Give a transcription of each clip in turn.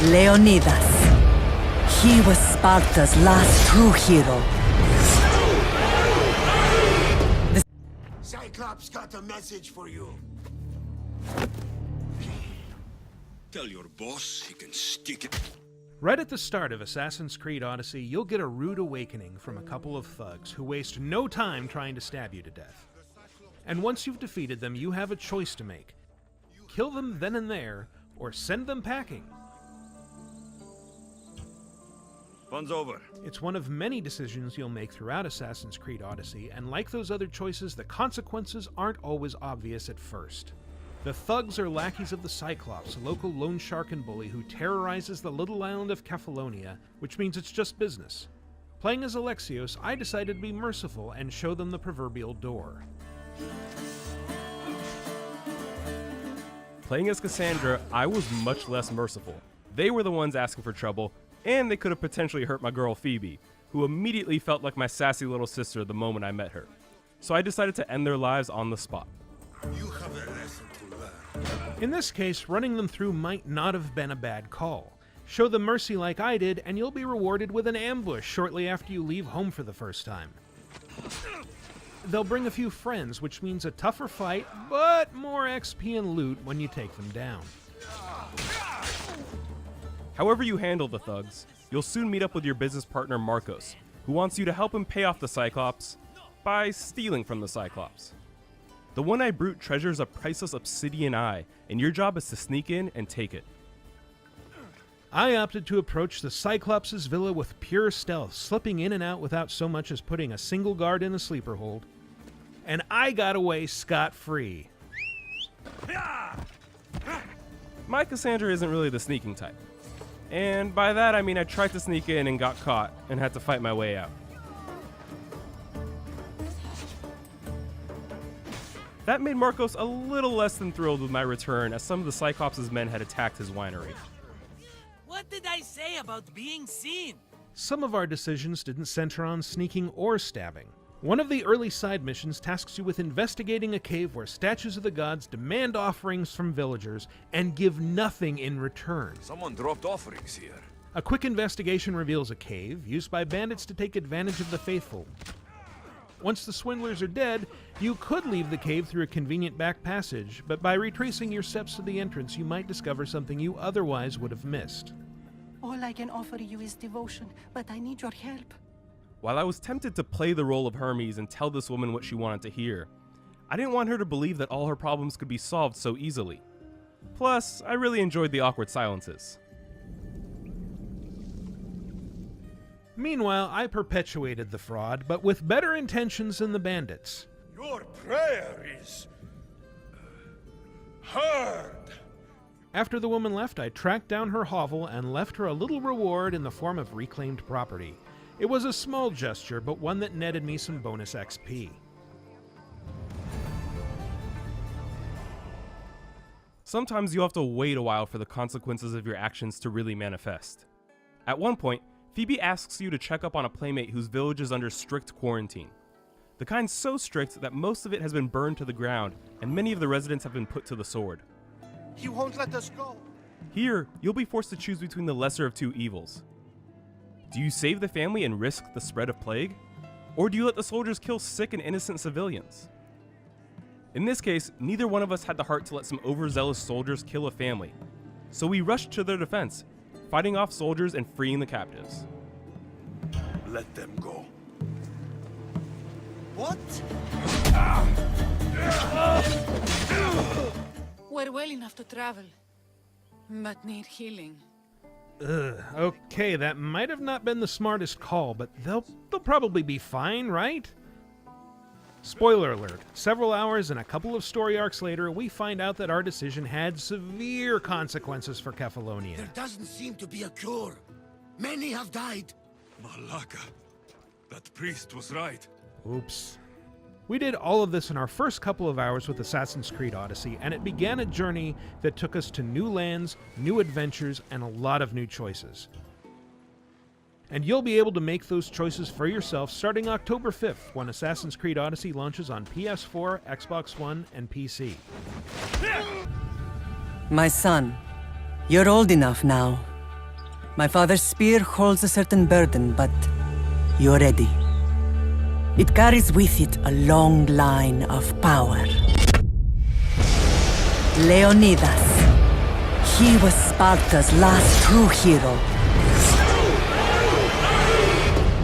Leonidas. He was Sparta's last true hero. Cyclops got a message for you. Tell your boss he can stick it. Right at the start of Assassin's Creed Odyssey, you'll get a rude awakening from a couple of thugs who waste no time trying to stab you to death. And once you've defeated them, you have a choice to make. Kill them then and there, or send them packing. Fun's over. It's one of many decisions you'll make throughout Assassin's Creed Odyssey, and like those other choices, the consequences aren't always obvious at first. The thugs are lackeys of the Cyclops, a local loan shark and bully who terrorizes the little island of Kefalonia, which means it's just business. Playing as Alexios, I decided to be merciful and show them the proverbial door. Playing as Cassandra, I was much less merciful. They were the ones asking for trouble, and they could have potentially hurt my girl Phoebe, who immediately felt like my sassy little sister the moment I met her. So I decided to end their lives on the spot. You have a lesson to learn. In this case, running them through might not have been a bad call. Show them mercy like I did, and you'll be rewarded with an ambush shortly after you leave home for the first time. They'll bring a few friends, which means a tougher fight, but more XP and loot when you take them down. However you handle the thugs, you'll soon meet up with your business partner Marcos, who wants you to help him pay off the Cyclops by stealing from the Cyclops. The one-eyed brute treasures a priceless obsidian eye, and your job is to sneak in and take it. I opted to approach the Cyclops' villa with pure stealth, slipping in and out without so much as putting a single guard in a sleeper hold. And I got away scot-free. My Cassandra isn't really the sneaking type. And by that I mean I tried to sneak in and got caught and had to fight my way out. That made Marcos a little less than thrilled with my return, as some of the Cyclops' men had attacked his winery. What did I say about being seen? Some of our decisions didn't center on sneaking or stabbing. One of the early side missions tasks you with investigating a cave where statues of the gods demand offerings from villagers and give nothing in return. Someone dropped offerings here. A quick investigation reveals a cave used by bandits to take advantage of the faithful. Once the swindlers are dead, you could leave the cave through a convenient back passage, but by retracing your steps to the entrance, you might discover something you otherwise would have missed. All I can offer you is devotion, but I need your help. While I was tempted to play the role of Hermes and tell this woman what she wanted to hear, I didn't want her to believe that all her problems could be solved so easily. Plus, I really enjoyed the awkward silences. Meanwhile, I perpetuated the fraud, but with better intentions than the bandits. Your prayer is heard. After the woman left, I tracked down her hovel and left her a little reward in the form of reclaimed property. It was a small gesture, but one that netted me some bonus XP. Sometimes you have to wait a while for the consequences of your actions to really manifest. At one point, Phoebe asks you to check up on a playmate whose village is under strict quarantine. The kind so strict that most of it has been burned to the ground, and many of the residents have been put to the sword. He won't let us go. Here, you'll be forced to choose between the lesser of two evils. Do you save the family and risk the spread of plague? Or do you let the soldiers kill sick and innocent civilians? In this case, neither one of us had the heart to let some overzealous soldiers kill a family, so we rushed to their defense, fighting off soldiers and freeing the captives. Let them go. What? We're well enough to travel, but need healing. Okay, that might have not been the smartest call, but they'll probably be fine, right? Spoiler alert, several hours and a couple of story arcs later, we find out that our decision had severe consequences for Kefalonia. There doesn't seem to be a cure. Many have died. Malaka. That priest was right. Oops. We did all of this in our first couple of hours with Assassin's Creed Odyssey, and it began a journey that took us to new lands, new adventures, and a lot of new choices. And you'll be able to make those choices for yourself starting October 5th, when Assassin's Creed Odyssey launches on PS4, Xbox One, and PC. My son, you're old enough now. My father's spear holds a certain burden, but you're ready. It carries with it a long line of power. Leonidas. He was Sparta's last true hero.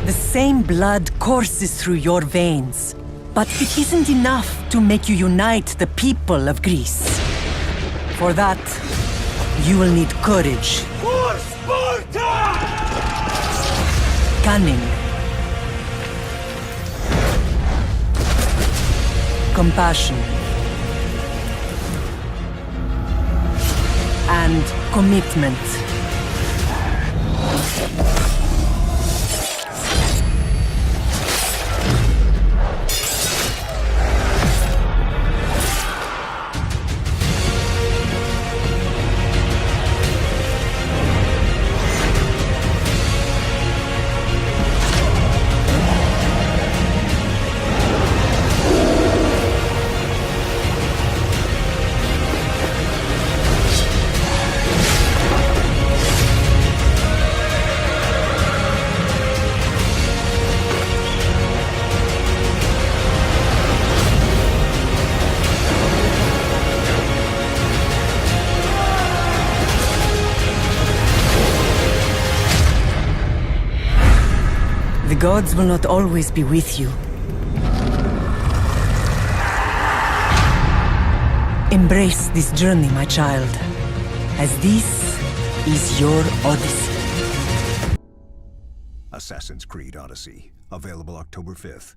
The same blood courses through your veins, but it isn't enough to make you unite the people of Greece. For that, you will need courage. For Sparta! Cunning. Compassion. And commitment. The gods will not always be with you. Embrace this journey, my child, as this is your Odyssey. Assassin's Creed Odyssey, available October 5th.